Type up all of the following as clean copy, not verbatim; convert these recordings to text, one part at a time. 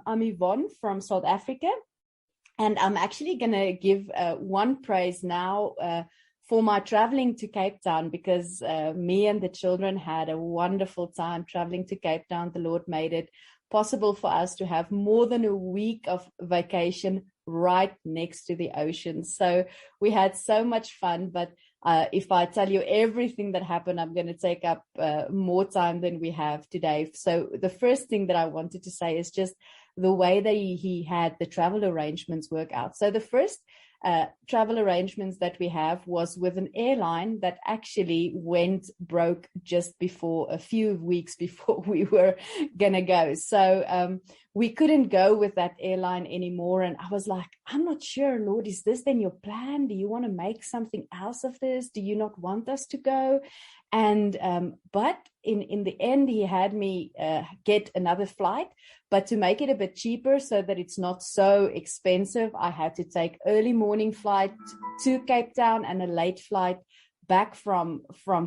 I'm Yvonne from South Africa, and I'm actually going to give one praise now for my traveling to Cape Town, because me and the children had a wonderful time traveling to Cape Town. The Lord made it possible for us to have more than a week of vacation right next to the ocean. So we had so much fun, but if I tell you everything that happened, I'm going to take up more time than we have today. So the first thing that I wanted to say is just the way that he had the travel arrangements work out. So the first travel arrangements that we have was with an airline that actually went broke just before, a few weeks before we were gonna go. So we couldn't go with that airline anymore. And I was like, I'm not sure, Lord, is this then your plan? Do you want to make something else of this? Do you not want us to go? And but in the end, he had me get another flight, but to make it a bit cheaper so that it's not so expensive, I had to take early morning flight to Cape Town and a late flight back from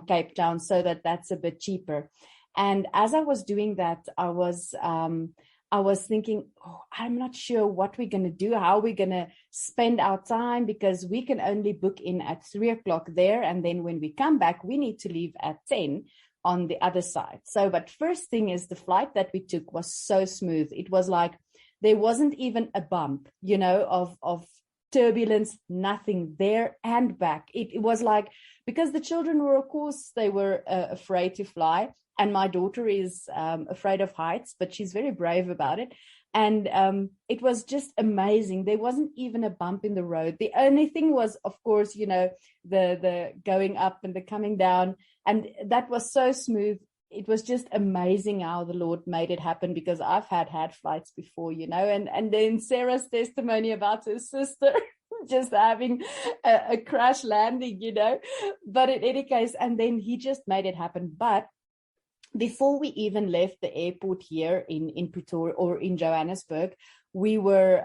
Cape Town, so that's a bit cheaper. And as I was doing that, I was thinking, oh, I'm not sure what we're going to do, how we're going to spend our time, because we can only book in at 3:00 there. And then when we come back, we need to leave at 10 on the other side. So, but first thing is, the flight that we took was so smooth. It was like, there wasn't even a bump, of turbulence, nothing there and back. It was like, because the children were, of course, they were afraid to fly. And my daughter is afraid of heights, but she's very brave about it. And it was just amazing. There wasn't even a bump in the road. The only thing was, of course, the going up and the coming down. And that was so smooth. It was just amazing how the Lord made it happen, because I've had flights before, and then Sarah's testimony about her sister just having a crash landing, but in any case, and then he just made it happen. But before we even left the airport here in Pretoria or in Johannesburg, we were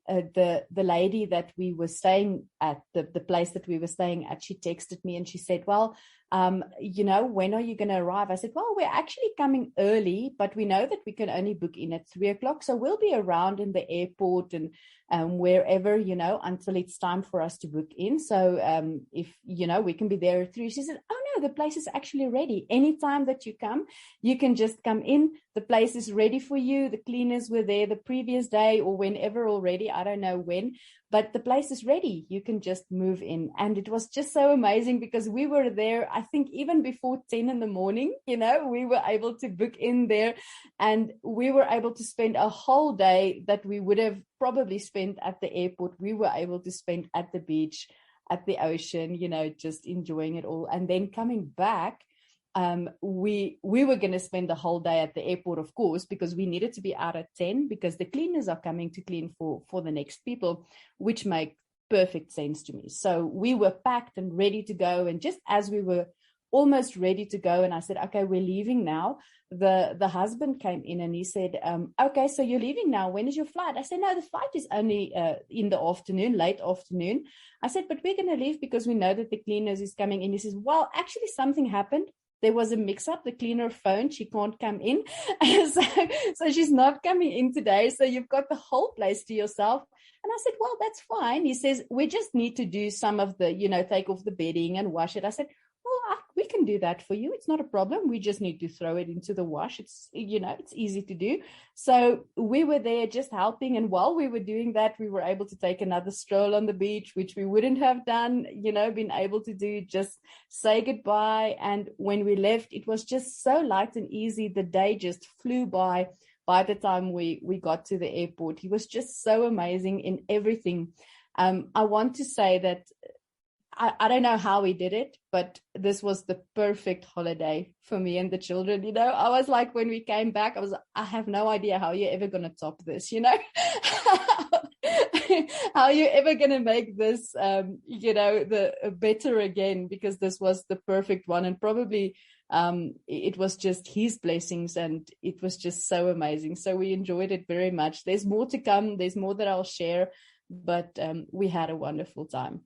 the lady that we were staying at, the place that we were staying at, she texted me and she said, well, when are you going to arrive? I said, well, we're actually coming early, but we know that we can only book in at 3:00. So we'll be around in the airport and wherever, until it's time for us to book in. So if, we can be there at 3. She said, oh no, the place is actually ready. Anytime that you come, you can just come in. The place is ready for you. The cleaners were there the previous day or whenever already. I don't know when, but the place is ready. You can just move in. And it was just so amazing, because we were there, I think even before 10 in the morning, we were able to book in there, and we were able to spend a whole day that we would have probably spent at the airport. We were able to spend at the beach, at the ocean, just enjoying it all. And then coming back, we were going to spend the whole day at the airport, of course, because we needed to be out at 10, because the cleaners are coming to clean for the next people, which make perfect sense to me. So we were packed and ready to go. And just as we were almost ready to go, and I said, okay, we're leaving now, the husband came in and he said, okay, so you're leaving now. When is your flight? I said, no, the flight is only in the afternoon, late afternoon. I said, but we're going to leave because we know that the cleaners is coming in. He says, well, actually something happened. There was a mix-up. The cleaner phoned. She can't come in. so she's not coming in today. So you've got the whole place to yourself. And I said, well, that's fine. He says, we just need to do some of the, take off the bedding and wash it. I said, well, we can do that for you. It's not a problem. We just need to throw it into the wash. It's, it's easy to do. So we were there just helping. And while we were doing that, we were able to take another stroll on the beach, which we wouldn't have done, been able to do, just say goodbye. And when we left, it was just so light and easy. The day just flew by the time we got to the airport. He was just so amazing in everything. I want to say that I don't know how we did it, but this was the perfect holiday for me and the children. I was like, when we came back, I have no idea how you're ever going to top this, how you're ever going to make this, the better again, because this was the perfect one. And probably it was just his blessings, and it was just so amazing. So we enjoyed it very much. There's more to come. There's more that I'll share, but we had a wonderful time.